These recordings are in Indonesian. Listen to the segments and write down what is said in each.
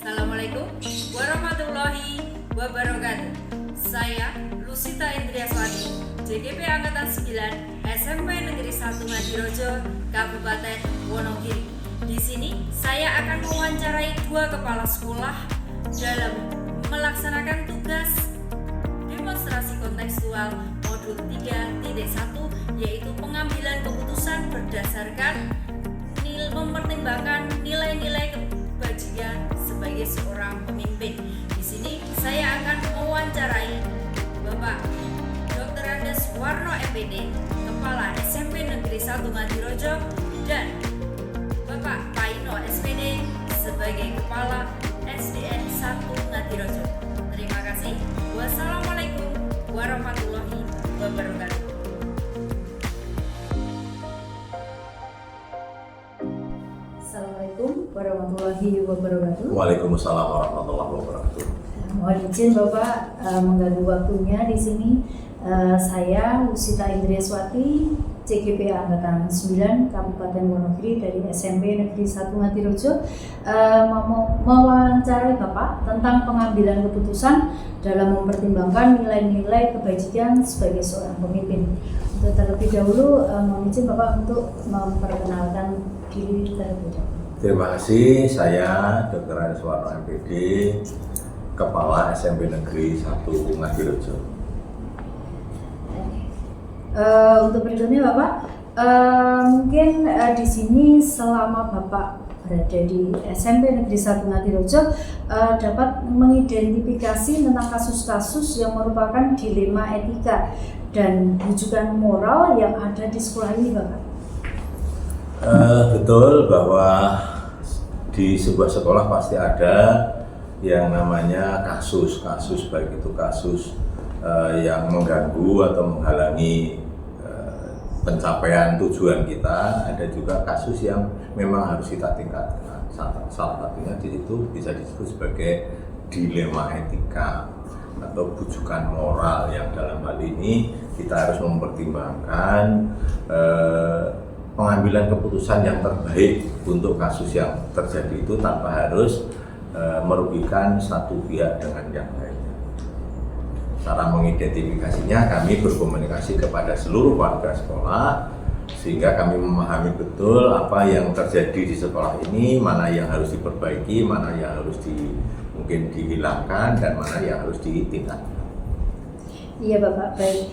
Assalamualaikum warahmatullahi wabarakatuh. Saya Lusita Indriaswati, JGP Angkatan 9, SMP Negeri 1 Ngadirojo, Kabupaten Wonogiri. Di sini saya akan mewawancarai dua kepala sekolah dalam melaksanakan tugas demonstrasi kontekstual modul 3.1, yaitu pengambilan keputusan berdasarkan mempertimbangkan nilai-nilai kebajikan sebagai seorang pemimpin. Di sini saya akan mewawancarai Bapak Dr. Andes Warno MPD, Kepala SMP Negeri 1 Ngadirojo, dan Bapak Paino SPD sebagai Kepala SDN 1 Ngadirojo. Terima kasih. Wassalamualaikum warahmatullahi wabarakatuh. Assalamualaikum warahmatullahi wabarakatuh. Waalaikumsalam warahmatullahi wabarakatuh. Mohon izin Bapak mengganggu waktunya di sini. Saya Lusita Indriaswati, CGP Angkatan 9 Kabupaten Wonogiri dari SMP Negeri 1 Ngadirojo, mewawancarai Bapak tentang pengambilan keputusan dalam mempertimbangkan nilai-nilai kebajikan sebagai seorang pemimpin. Untuk terlebih dahulu, mohon izin Bapak untuk memperkenalkan diri terlebih dahulu. Terima kasih, saya Dr. Andes Warno MPD, Kepala SMP Negeri 1 Ngadirojo. Untuk berikutnya Bapak, mungkin di sini selama Bapak berada di SMP Negeri 1 Ngadirojo, dapat mengidentifikasi tentang kasus-kasus yang merupakan dilema etika dan rujukan moral yang ada di sekolah ini, Bapak. Betul bahwa di sebuah sekolah pasti ada yang namanya kasus-kasus, baik itu kasus yang mengganggu atau menghalangi pencapaian tujuan kita. Ada juga kasus yang memang harus kita tingkatkan. Salah satunya di situ bisa disebut sebagai dilema etika atau bujukan moral, yang dalam hal ini kita harus mempertimbangkan pengambilan keputusan yang terbaik untuk kasus yang terjadi itu tanpa harus merugikan satu pihak dengan yang lainnya. Cara mengidentifikasinya, kami berkomunikasi kepada seluruh warga sekolah sehingga kami memahami betul apa yang terjadi di sekolah ini, mana yang harus diperbaiki, mana yang harus mungkin dihilangkan, dan mana yang harus ditingkatkan. Iya Bapak, baik.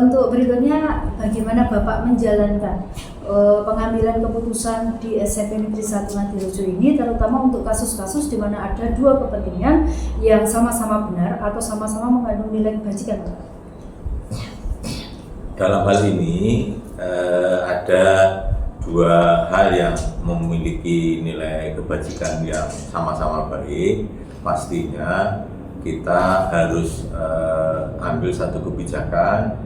Untuk berikutnya, bagaimana Bapak menjalankan pengambilan keputusan di SMP Negeri 1 Ngadirojo ini, terutama untuk kasus-kasus di mana ada dua kepentingan yang sama-sama benar atau sama-sama mengandung nilai kebajikan, Bapak? Dalam hal ini ada dua hal yang memiliki nilai kebajikan yang sama-sama baik. Pastinya kita harus ambil satu kebijakan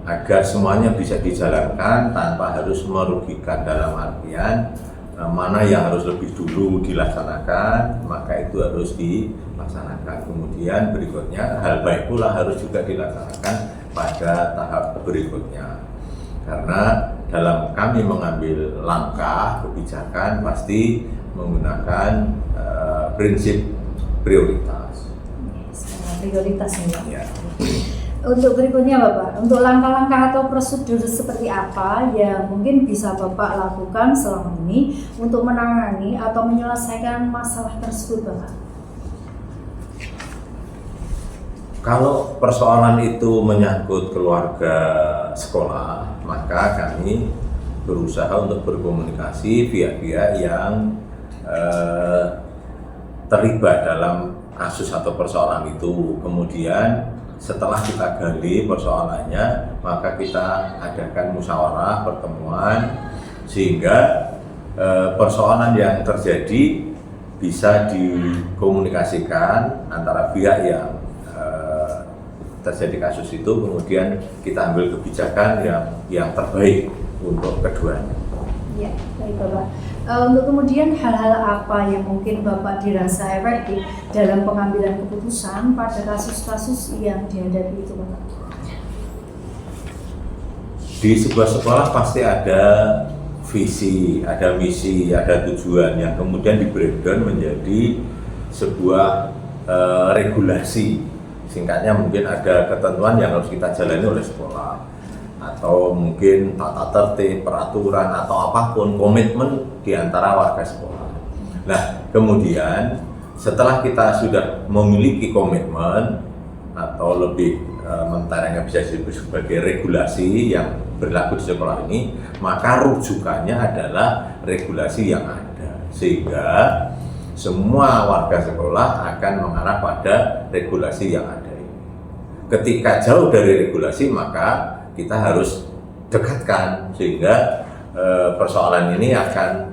agar semuanya bisa dijalankan tanpa harus merugikan, dalam artian mana yang harus lebih dulu dilaksanakan, maka itu harus dilaksanakan. Kemudian berikutnya hal baik pula harus juga dilaksanakan pada tahap berikutnya. Karena dalam kami mengambil langkah kebijakan pasti menggunakan prinsip prioritas. Prioritasnya, Ya. Untuk berikutnya Bapak, untuk langkah-langkah atau prosedur seperti apa yang mungkin bisa Bapak lakukan selama ini untuk menangani atau menyelesaikan masalah tersebut, Bapak? Kalau persoalan itu menyangkut keluarga sekolah, maka kami berusaha untuk berkomunikasi pihak-pihak yang terlibat dalam kasus atau persoalan itu. Kemudian setelah kita gali persoalannya, maka kita adakan musyawarah, pertemuan, sehingga persoalan yang terjadi bisa dikomunikasikan antara pihak yang terjadi kasus itu, kemudian kita ambil kebijakan yang terbaik untuk keduanya. Ya, baik Bapak. Untuk kemudian hal-hal apa yang mungkin Bapak dirasa efektif dalam pengambilan keputusan pada kasus-kasus yang dihadapi itu, Bapak? Di sebuah sekolah pasti ada visi, ada misi, ada tujuan yang kemudian di breakdown menjadi sebuah regulasi, singkatnya mungkin ada ketentuan yang harus kita jalani oleh sekolah, atau mungkin tata tertib, peraturan, atau apapun, komitmen di antara warga sekolah. Nah, kemudian setelah kita sudah memiliki komitmen atau lebih mentaranya bisa disebut sebagai regulasi yang berlaku di sekolah ini, maka rujukannya adalah regulasi yang ada, sehingga semua warga sekolah akan mengarah pada regulasi yang ada ini. Ketika jauh dari regulasi, maka kita harus dekatkan sehingga persoalan ini akan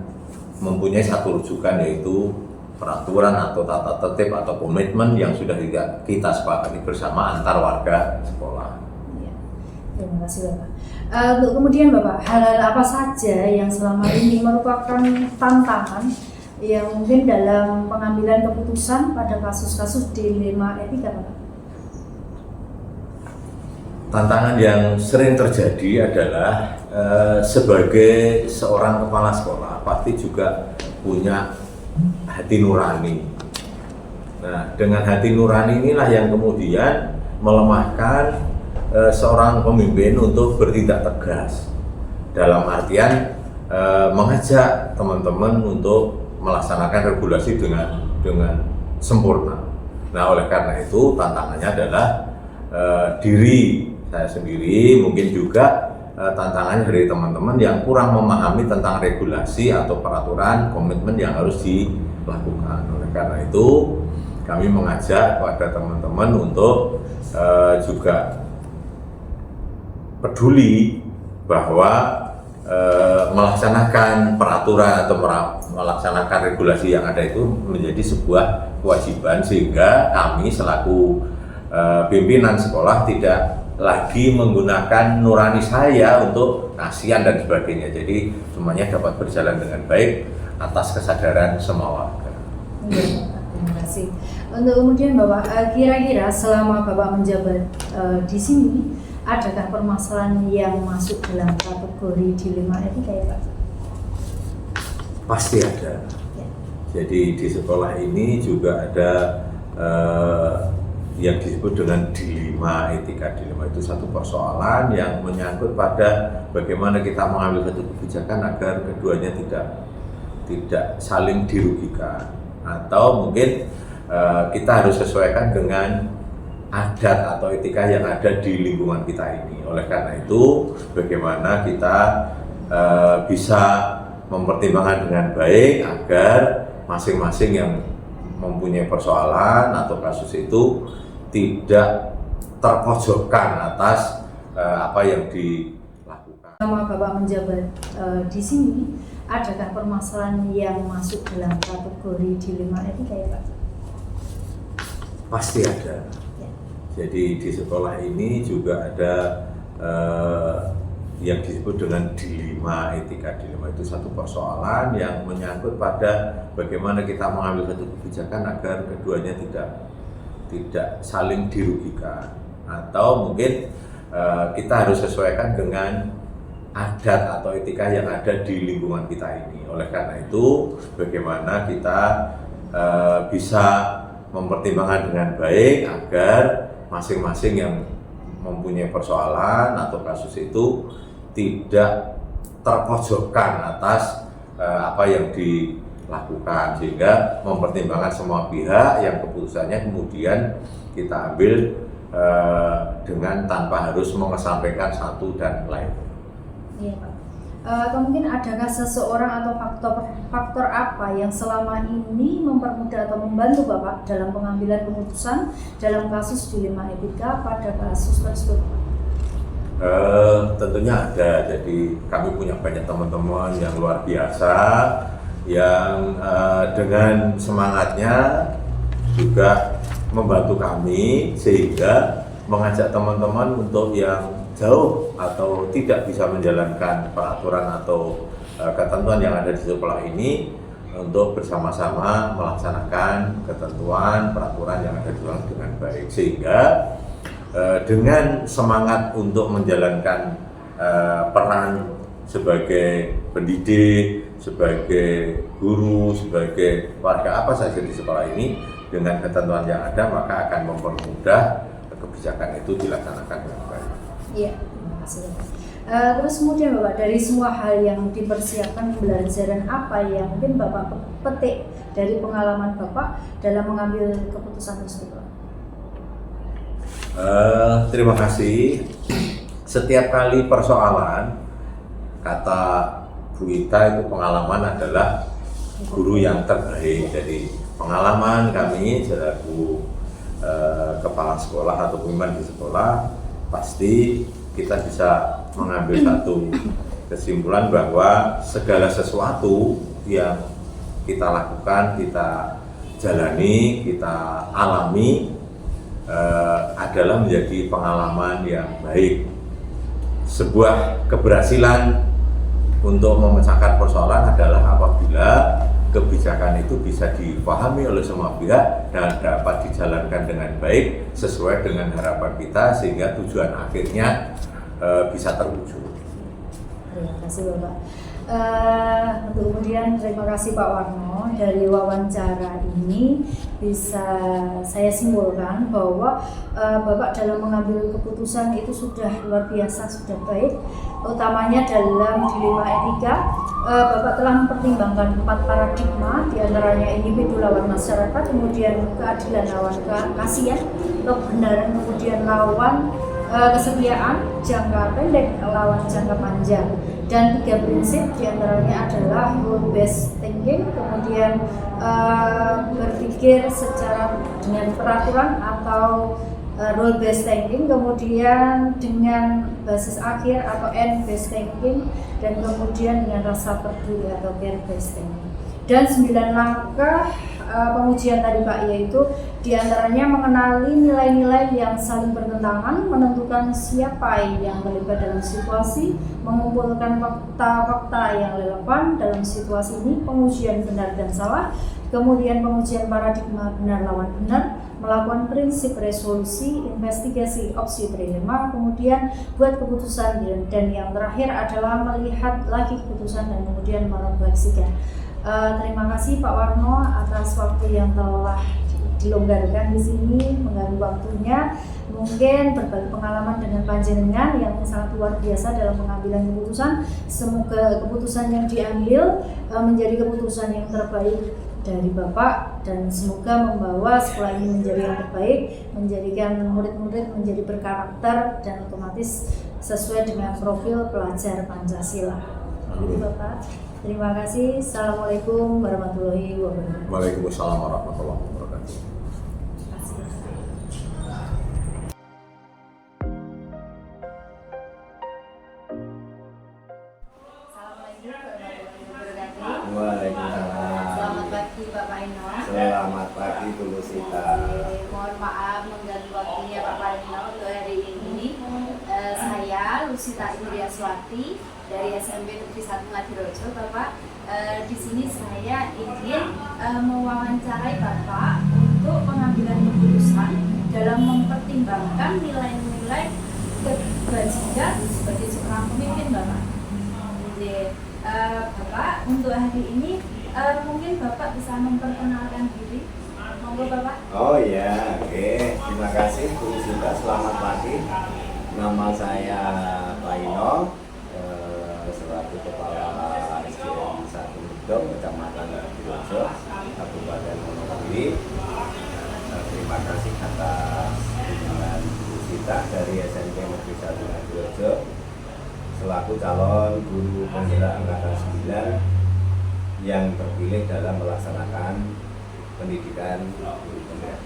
mempunyai satu rujukan, yaitu peraturan atau tata tertib atau komitmen yang sudah kita sepakati bersama antar warga sekolah. Ya, terima kasih Bapak. Untuk kemudian Bapak, hal-hal apa saja yang selama ini merupakan tantangan yang mungkin dalam pengambilan keputusan pada kasus-kasus dilema etika, Bapak? Tantangan yang sering terjadi adalah sebagai seorang kepala sekolah pasti juga punya hati nurani. Nah, dengan hati nurani inilah yang kemudian melemahkan seorang pemimpin untuk bertindak tegas dalam artian mengajak teman-teman untuk melaksanakan regulasi dengan sempurna. Nah, oleh karena itu tantangannya adalah diri saya sendiri, mungkin juga tantangannya dari teman-teman yang kurang memahami tentang regulasi atau peraturan komitmen yang harus dilakukan. Oleh karena itu kami mengajak kepada teman-teman untuk juga peduli bahwa melaksanakan peraturan atau melaksanakan regulasi yang ada itu menjadi sebuah kewajiban, sehingga kami selaku pimpinan sekolah tidak lagi menggunakan nurani saya untuk kasihan dan sebagainya. Jadi semuanya dapat berjalan dengan baik atas kesadaran semua warga. Ya, terima kasih. Untuk kemudian Bapak, kira-kira selama Bapak menjabat di sini, adakah permasalahan yang masuk dalam kategori dilema etika ya Pak? Pasti ada. Ya. Jadi di sekolah ini juga ada yang disebut dengan dilema etika. Dilema itu satu persoalan yang menyangkut pada bagaimana kita mengambil satu kebijakan agar keduanya tidak saling dirugikan, atau mungkin kita harus sesuaikan dengan adat atau etika yang ada di lingkungan kita ini. Oleh karena itu, bagaimana kita bisa mempertimbangkan dengan baik agar masing-masing yang mempunyai persoalan atau kasus itu tidak terpojokkan atas apa yang dilakukan. Selama Bapak menjabat di sini, adakah permasalahan yang masuk dalam kategori dilema etika ya Pak? Pasti ada. Jadi di sekolah ini juga ada yang disebut dengan dilema etika. Dilema itu satu persoalan yang menyangkut pada bagaimana kita mengambil satu kebijakan agar keduanya tidak saling dirugikan, atau mungkin kita harus sesuaikan dengan adat atau etika yang ada di lingkungan kita ini. Oleh karena itu, bagaimana kita bisa mempertimbangkan dengan baik agar masing-masing yang mempunyai persoalan atau kasus itu tidak terpojokkan atas apa yang dilakukan, sehingga mempertimbangkan semua pihak yang keputusannya kemudian kita ambil dengan tanpa harus mengesampingkan satu dan lain. Iya Pak. Atau mungkin adakah seseorang atau faktor apa yang selama ini mempermudah atau membantu Bapak dalam pengambilan keputusan dalam kasus dilema etika pada kasus tersebut? Tentunya ada. Jadi kami punya banyak teman-teman yang luar biasa yang dengan semangatnya juga membantu kami, sehingga mengajak teman-teman untuk yang jauh atau tidak bisa menjalankan peraturan atau ketentuan yang ada di sekolah ini untuk bersama-sama melaksanakan ketentuan peraturan yang ada di sekolah dengan baik, sehingga dengan semangat untuk menjalankan peran sebagai pendidik, sebagai guru, sebagai warga apa saja di sekolah ini, dengan ketentuan yang ada maka akan mempermudah kebijakan itu dilaksanakan dengan baik. Iya, terima kasih Bapak. Terus kemudian Bapak, dari semua hal yang dipersiapkan, pembelajaran apa yang mungkin Bapak petik dari pengalaman Bapak dalam mengambil keputusan tersebut? Terima kasih. Setiap kali persoalan, kata Bu Ita itu pengalaman adalah guru yang terbaik. Jadi pengalaman kami selaku kepala sekolah atau pemimpin di sekolah, pasti kita bisa mengambil satu kesimpulan bahwa segala sesuatu yang kita lakukan, kita jalani, kita alami adalah menjadi pengalaman yang baik. Sebuah keberhasilan untuk memecahkan persoalan adalah apabila kebijakan itu bisa dipahami oleh semua pihak dan dapat dijalankan dengan baik sesuai dengan harapan kita sehingga tujuan akhirnya bisa terwujud. Terima kasih Bapak. Untuk kemudian terima kasih Pak Warno, dari wawancara ini bisa saya simpulkan bahwa Bapak dalam mengambil keputusan itu sudah luar biasa, sudah baik, utamanya dalam dilema etika. Bapak telah mempertimbangkan 4 paradigma, diantaranya individu lawan masyarakat, kemudian keadilan lawan kasihan, kebenaran kemudian lawan kesetiaan, jangka pendek lawan jangka panjang, dan 3 prinsip diantaranya adalah rule based thinking, kemudian berpikir secara dengan peraturan atau rule based thinking, kemudian dengan basis akhir atau end based thinking, dan kemudian dengan rasa peduli atau care based thinking. Dan 9 langkah pengujian tadi Pak, yaitu diantaranya mengenali nilai-nilai yang saling bertentangan, menentukan siapa yang terlibat dalam situasi, mengumpulkan fakta-fakta yang relevan dalam situasi ini, pengujian benar dan salah, kemudian pengujian paradigma benar lawan benar, melakukan prinsip resolusi, investigasi opsi trilema, kemudian buat keputusan, dan yang terakhir adalah melihat lagi keputusan dan kemudian merefleksikan. Terima kasih Pak Warno atas waktu yang telah dilonggarkan di sini, mengganggu waktunya, mungkin berbagi pengalaman dengan panjenengan yang sangat luar biasa dalam pengambilan keputusan. Semoga keputusan yang diambil menjadi keputusan yang terbaik dari Bapak, dan semoga membawa sekolah ini menjadi yang terbaik, menjadikan murid-murid menjadi berkarakter dan otomatis sesuai dengan profil pelajar Pancasila. Begitu Bapak. Terima kasih. Assalamualaikum warahmatullahi wabarakatuh. Waalaikumsalam warahmatullahi wabarakatuh. Assalamualaikum warahmatullahi wabarakatuh. Waalaikumsalam. Selamat pagi Pak Paino. Selamat pagi Bu Lusita. Mohon maaf mengganggu waktunya Pak Paino untuk hari ini. Saya Lusita Indriaswati dari SMP Negeri 1 Ngadirojo, Bapak. Di sini saya ingin mewawancarai Bapak untuk pengambilan keputusan dalam mempertimbangkan nilai-nilai kebajikan sebagai seorang pemimpin, Bapak. Jadi, Bapak untuk hari ini mungkin Bapak bisa memperkenalkan diri. Monggo Bapak. Oh ya, oke. Terima kasih Bu Lusita. Selamat pagi. Nama saya Paino, selaku Kepala SDN 1 Mudong, Kecamatan Ngadirojo, Kabupaten Wonogiri. Terima kasih atas dukungan Bu Lusita dari SMP Negeri 1 Ngadirojo selaku calon guru penggerak angkatan 9 yang terpilih dalam melaksanakan pendidikan guru penggerak.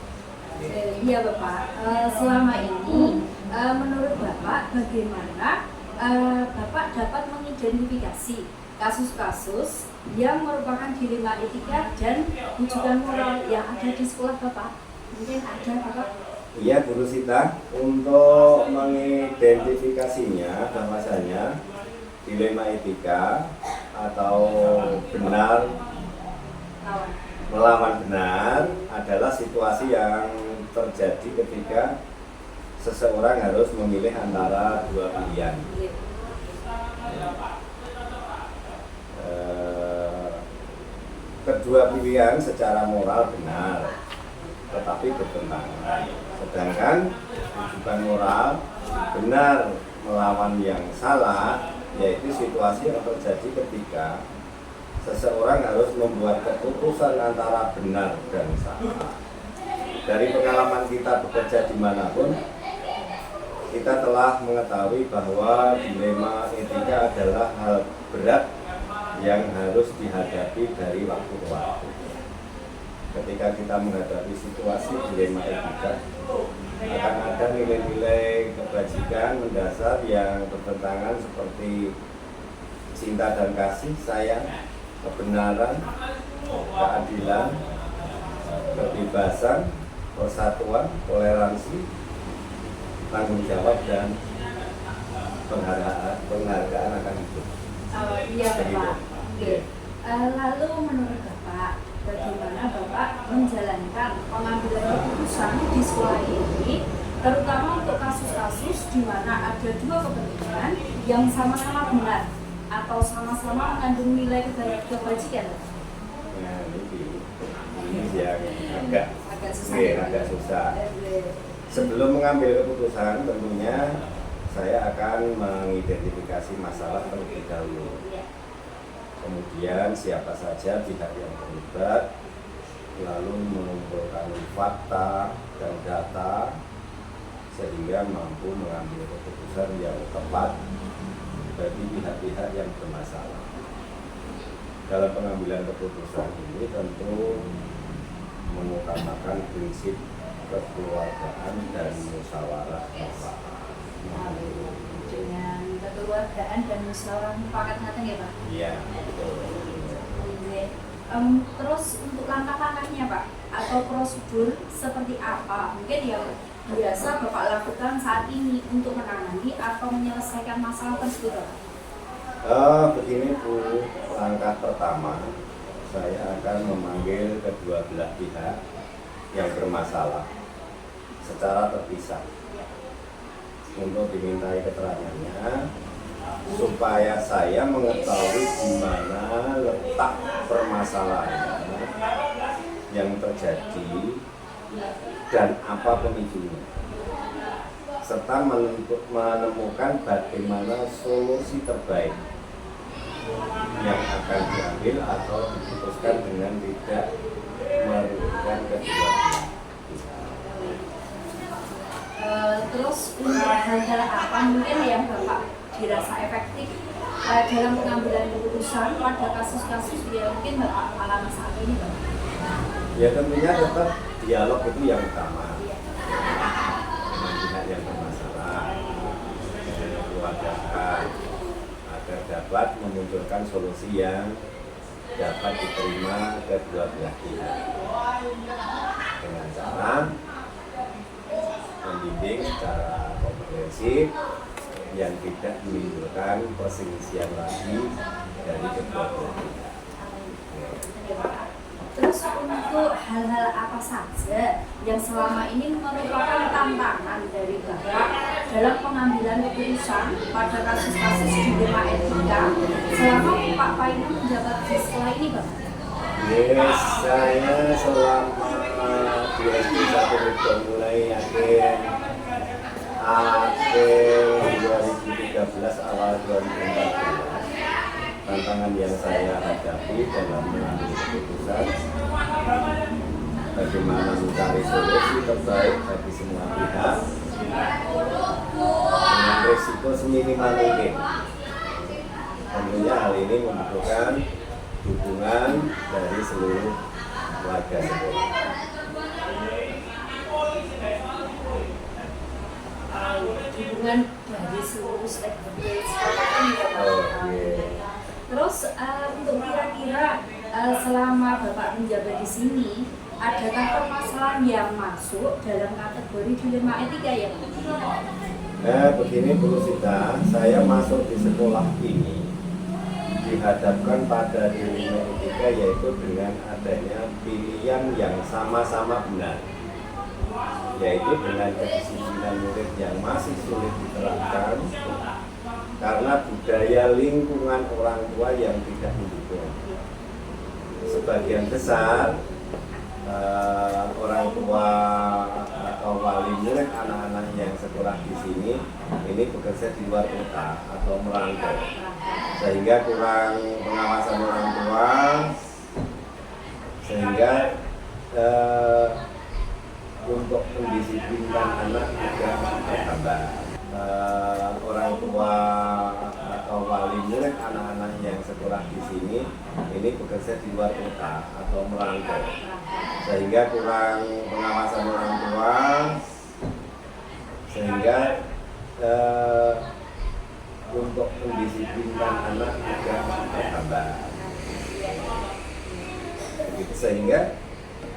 Iya Bapak, selama ini menurut Bapak bagaimana Bapak dapat mengidentifikasi kasus-kasus yang merupakan dilema etika dan rujukan moral yang ada di sekolah Bapak? Mungkin ada Bapak? Iya Bu Lusita, untuk mengidentifikasinya bahwasanya dilema etika atau benar melawan benar adalah situasi yang terjadi ketika seseorang harus memilih antara dua pilihan. Kedua pilihan secara moral benar, tetapi bertentangan. Sedangkan rujukan moral benar melawan yang salah, yaitu situasi yang terjadi ketika seseorang harus membuat keputusan antara benar dan salah. Dari pengalaman kita bekerja dimanapun, kita telah mengetahui bahwa dilema etika adalah hal berat yang harus dihadapi dari waktu ke waktu. Ketika kita menghadapi situasi dilema etika, akan ada nilai-nilai kebajikan mendasar yang bertentangan seperti cinta dan kasih, sayang, kebenaran, keadilan, kebebasan, persatuan, toleransi, tanggung jawab, dan penghargaan akan hidup. Iya Bapak. Oke. Lalu menurut Bapak, bagaimana Bapak menjalankan pengambilan keputusan di sekolah ini, terutama untuk kasus-kasus di mana ada dua kepentingan yang sama-sama benar atau sama-sama mengandung nilai kebajikan? Nah, ini yang agak susah. Sebelum mengambil keputusan, tentunya saya akan mengidentifikasi masalah terlebih dahulu. Kemudian siapa saja pihak yang terlibat, lalu mengumpulkan fakta dan data sehingga mampu mengambil keputusan yang tepat bagi pihak-pihak yang bermasalah. Dalam pengambilan keputusan ini tentu mengutamakan prinsip kekeluargaan dan musyawarah mufakat. Dengan kekeluargaan dan musyawarah mufakat ngaten ya Pak? Iya, betul. Terus untuk langkah-langkahnya Pak, atau prosedur seperti apa mungkin yang biasa Bapak lakukan saat ini untuk menangani atau menyelesaikan masalah tersebut Pak? Begini Bu, langkah pertama saya akan memanggil kedua belah pihak yang bermasalah secara terpisah untuk dimintai keterangannya supaya saya mengetahui di mana letak permasalahan yang terjadi dan apa pemicunya, serta menemukan bagaimana solusi terbaik yang akan diambil atau diputuskan dengan tidak merugikan kedua pihak. Terus untuk hal-hal apa mungkin yang Bapak dirasa efektif dalam pengambilan keputusan pada kasus-kasus yang mungkin Bapak alami saat ini Bapak? Ya tentunya tetap dialog itu yang utama dengan pihak yang bermasalah, keluargaan, agar dapat memunculkan solusi yang dapat diterima kedua belah pihak dengan cara membimbing secara komprehensif yang tidak menimbulkan perselisihan lagi dari kedua belah pihak. Terus untuk hal-hal apa saja yang selama ini merupakan tantangan dari Bapak dalam pengambilan keputusan pada kasus-kasus dilema etika selama Pak Painu menjabat di sekolah ini Bapak? Yes, saya selama di SD 1 sudah mulai akhir 2013 awal 2014. Tantangan yang saya hadapi dalam mengambil keputusan bagaimana mencari solusi terbaik bagi semua pihak dengan risiko seminimal mungkin. Tentunya hal ini membutuhkan dukungan dari seluruh warga sekolah. Dukungan dari seluruh stakeholder sekolah ini Bapak. Terus untuk kira-kira selama Bapak menjabat di sini, adakah permasalahan yang masuk dalam kategori dilema etika ya Pak? Begini Bu Sita, saya masuk di sekolah ini dihadapkan pada dilema etika, yaitu dengan adanya pilihan yang sama-sama benar, yaitu dengan kedisiplinan murid yang masih sulit diterapkan karena budaya lingkungan orang tua yang tidak mendukung. Sebagian besar orang tua atau wali murid anak-anak yang sekolah di sini ini bekerja di luar kota atau merantau, sehingga kurang pengawasan orang tua, sehingga untuk mendisiplinkan anak juga bertambah. Orang tua atau wali murid anak-anak yang sekolah di sini ini bekerja di luar kota atau merantau, sehingga kurang pengawasan orang tua, sehingga untuk mendisiplinkan anak juga bertambah. Sehingga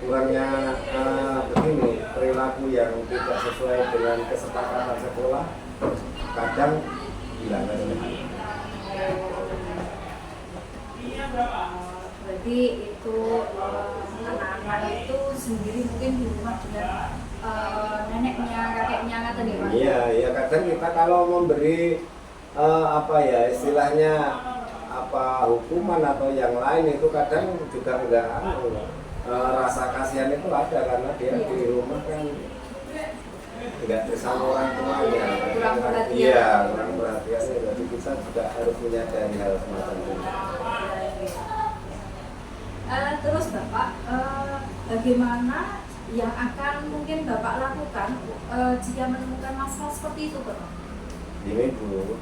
kurangnya begini, perilaku yang tidak sesuai dengan kesepakatan sekolah kadang hilangkan oleh anak. Berarti itu anak-anak itu sendiri mungkin di rumah dengan neneknya, kakeknya kata nih Pak? Iya, kadang kita kalau memberi istilahnya hukuman atau yang lain itu kadang juga enggak rasa kasihan itu ada, karena dia di rumah kan enggak bersama orang tuanya. Kurang perhatian. Iya, kurang perhatian. Jadi kita juga harus menyadari hal semacam itu. Terus Bapak, bagaimana yang akan mungkin Bapak lakukan jika menemukan masalah seperti itu Bapak? Ini Bu,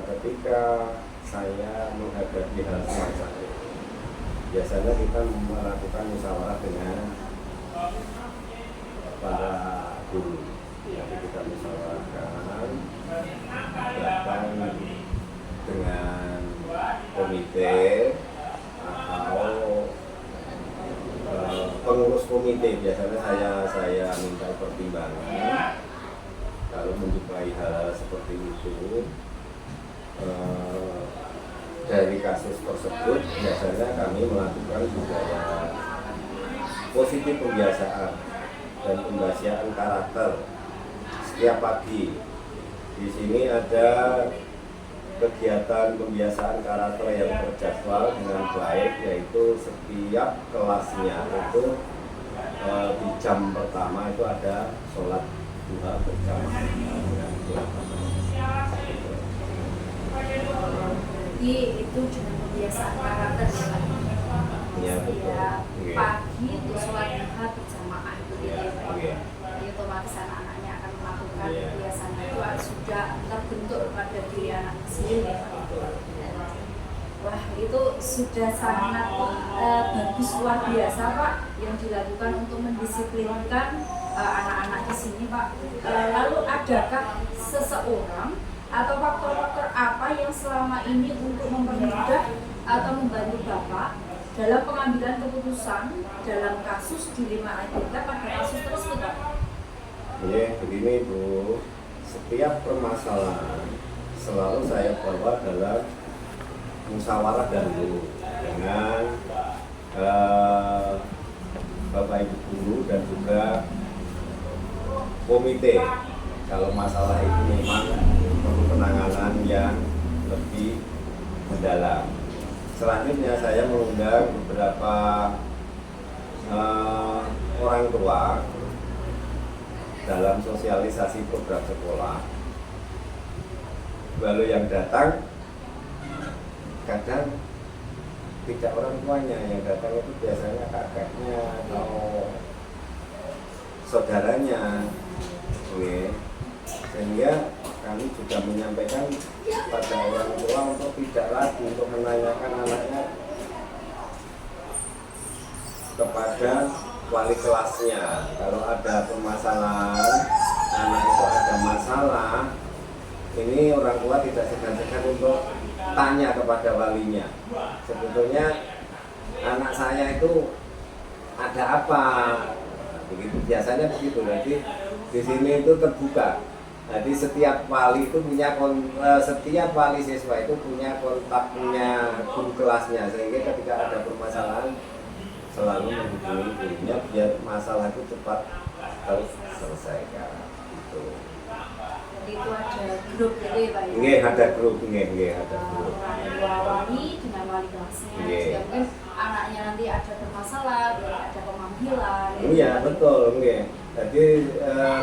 ketika saya menghadapi hal semacam itu, biasanya kita melakukan musyawarah dengan para guru. Jadi kita musyawarahkan, bahkan dengan komite atau pengurus komite. Biasanya saya minta pertimbangan kalau menjumpai hal seperti itu. Dari kasus tersebut biasanya kami melakukan budaya positif pembiasaan dan pembiasaan karakter setiap pagi. Di sini ada kegiatan pembiasaan karakter yang terjadwal dengan baik, yaitu setiap kelasnya itu di jam pertama itu ada sholat duha berjamaah. Jadi itu dengan kebiasaan karakter Iya, betul. ya, pagi untuk sholat duha berjamaah itu Iya. jadi otomatis anak-anaknya akan melakukan Iya. kebiasaan itu sudah terbentuk pada diri anak sendiri. Wah, itu sudah sangat bagus, luar biasa Pak, yang dilakukan untuk mendisiplinkan anak-anak di sini Pak. Lalu adakah seseorang atau faktor-faktor apa yang selama ini untuk mempermudah atau membantu Bapak dalam pengambilan keputusan dalam kasus dilema agenda pada kasus tersebut Pak? Iya, begini Bu, setiap permasalahan selalu saya bawa dalam musyawarah dahulu dengan Bapak Ibu guru dan juga komite. Kalau masalah itu memang perlu penanganan yang lebih mendalam. Selanjutnya saya mengundang beberapa orang tua dalam sosialisasi program sekolah. Lalu yang datang kadang tidak orang tuanya, yang datang itu biasanya kakaknya atau saudaranya. Oke. Sehingga kami juga menyampaikan pada orang tua untuk tidak lagi untuk menanyakan anaknya kepada wali kelasnya. Kalau ada permasalahan, anak itu ada masalah, ini orang tua tidak segan-segan untuk tanya kepada walinya. Sebetulnya anak saya itu ada apa? Begitu, biasanya begitu. Jadi di sini itu terbuka. Jadi setiap wali itu setiap wali siswa itu punya kontaknya guru kelasnya, sehingga ketika ada permasalahan selalu menghubungi gurunya biar masalah itu cepat terselesaikan. Gitu. itu ada grup gitu ya Pak ya? Nggih, ada grup, nggih, ada grup. Orang tua wali dengan wali kelasnya. Iya. Sehingga mungkin anaknya nanti ada bermasalah, ada pemanggilan. Iya, betul, nggih. Jadi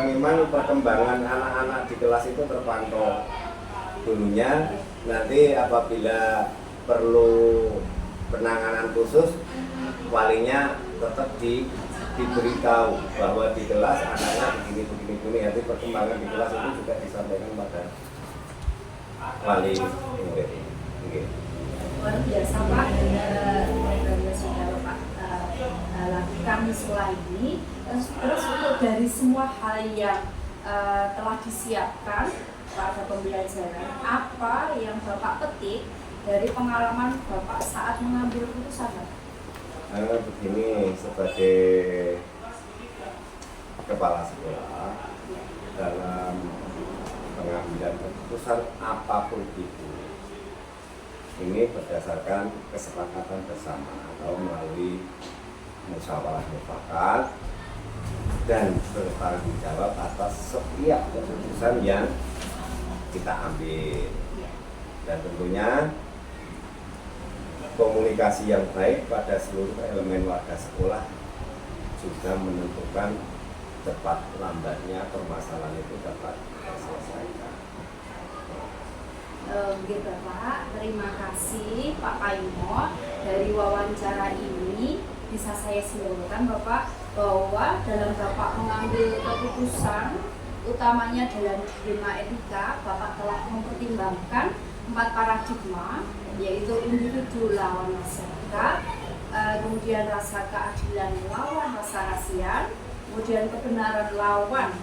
memang perkembangan anak-anak di kelas itu terpantau dulunya. Nanti apabila perlu penanganan khusus, walinya tetap diberitahu bahwa di kelas anaknya begini. Nanti perkembangan di kelas itu juga disampaikan pada wali. Nggih. Luar biasa Pak, program sudah Bapak lakukan sekolah ini. Terus untuk dari semua hal yang telah disiapkan pada pembelajaran, apa yang Bapak petik dari pengalaman Bapak saat mengambil keputusan Bapak? Begini, sebagai kepala sekolah dalam pengambilan keputusan apapun itu, ini berdasarkan kesepakatan bersama atau melalui musyawarah mufakat dan bertanggung jawab atas setiap keputusan yang kita ambil. Dan tentunya komunikasi yang baik pada seluruh elemen warga sekolah juga menentukan cepat lambatnya permasalahan itu dapat diselesaikan. Gitu Pak, terima kasih Pak Paimo. Dari wawancara ini bisa saya simpulkan Bapak bahwa dalam Bapak mengambil keputusan utamanya dalam dilema etika, Bapak telah mempertimbangkan 4 paradigma, yaitu individu lawan masyarakat, kemudian rasa keadilan lawan rasa kasihan, kemudian kebenaran lawan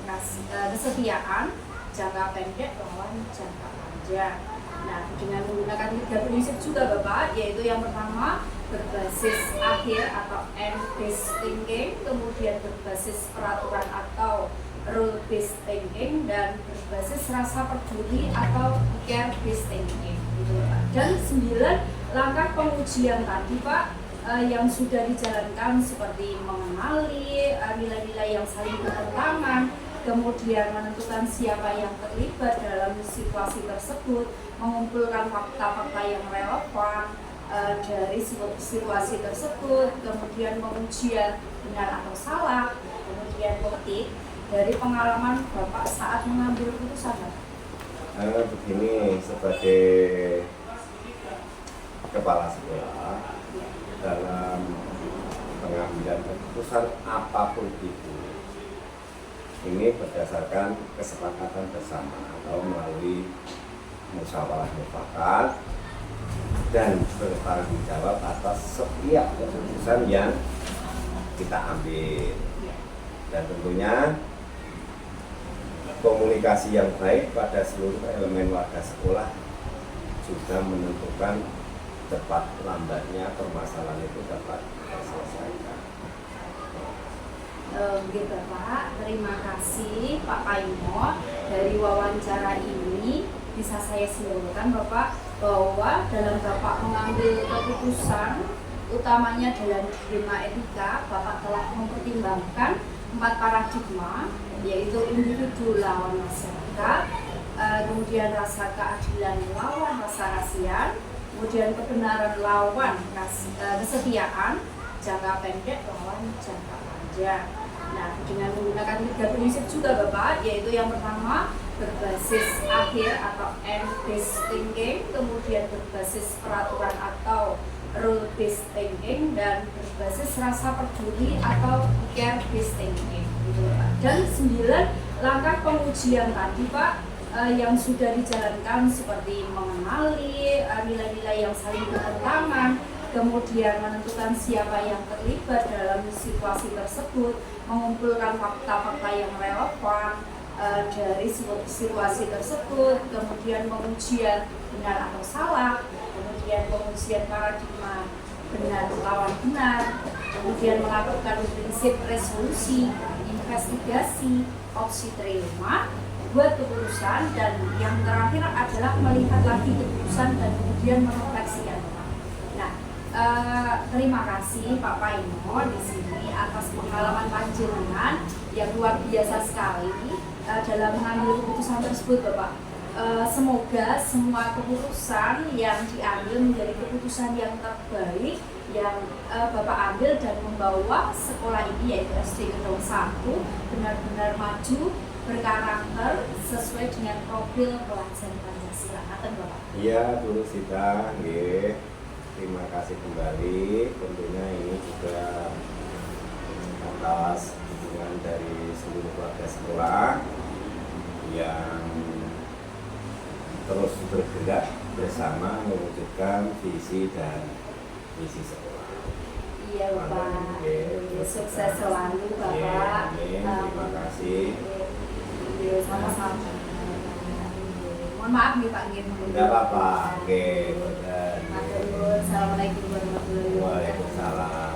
kesetiaan, jangka pendek lawan jangka panjang. Nah, dengan menggunakan 3 prinsip juga Bapak, yaitu yang pertama berbasis akhir atau end-based thinking, kemudian berbasis peraturan atau rule-based thinking, dan berbasis rasa peduli atau care-based thinking. Gitu, Pak. Dan 9 langkah pengujian tadi Pak, yang sudah dijalankan seperti mengenali nilai-nilai yang saling bertentangan, kemudian menentukan siapa yang terlibat dalam situasi tersebut, mengumpulkan fakta-fakta yang relevan dari situasi tersebut, kemudian pengujian benar atau salah, kemudian petik dari pengalaman Bapak saat mengambil keputusan. Begini, sebagai kepala sekolah dalam pengambilan keputusan apapun itu, ini berdasarkan kesepakatan bersama atau melalui musyawarah mufakat dan bertanggung jawab atas setiap keputusan yang kita ambil. Dan tentunya komunikasi yang baik pada seluruh elemen warga sekolah juga menentukan cepat lambatnya permasalahan itu dapat diselesaikan. Gitu Pak, terima kasih Pak Paimo. Dari wawancara ini bisa saya simpulkan Bapak bahwa dalam Bapak mengambil keputusan utamanya dalam dilema etika, Bapak telah mempertimbangkan 4 paradigma, yaitu individu lawan masyarakat, kemudian rasa keadilan lawan rasa kasihan, kemudian kebenaran lawan kesetiaan, jangka pendek lawan jangka panjang. Nah, dengan menggunakan 3 prinsip juga Bapak, yaitu yang pertama berbasis akhir atau end-based thinking, kemudian berbasis peraturan atau rule-based thinking, dan berbasis rasa peduli atau care-based thinking. Gitu, Pak. Dan 9 langkah pengujian tadi Pak, yang sudah dijalankan seperti mengenali nilai-nilai yang saling bertentangan, kemudian menentukan siapa yang terlibat dalam situasi tersebut, mengumpulkan fakta-fakta yang relevan dari situasi tersebut, kemudian pengujian benar atau salah, kemudian pengujian paradigma benar lawan benar, kemudian melakukan prinsip resolusi, investigasi, opsi terima, buat keputusan, dan yang terakhir adalah melihat lagi keputusan dan kemudian merefleksikan. Nah, terima kasih Pak Paimo di sini atas pengalaman panjenengan yang luar biasa sekali dalam mengambil keputusan tersebut Bapak. Semoga semua keputusan yang diambil menjadi keputusan yang terbaik yang Bapak ambil dan membawa sekolah ini yaitu SD Gedong 1 benar-benar maju, berkarakter sesuai dengan profil pelajar Pancasila. Ngaten Bapak. Iya, Bu Sita, nggih. Terima kasih kembali. Tentunya ini juga atas dukungan dari seluruh keluarga sekolah yang terus bergerak bersama mewujudkan visi dan misi sekolah. Iya Bapak. Sukses selalu Bapak. Iya, amin. Terima kasih. Iya, sama-sama. Mohon maaf nih Pak Gim. Tidak apa-apa. Oke, dan Assalamualaikum warahmatullahi wabarakatuh. Waalaikumsalam.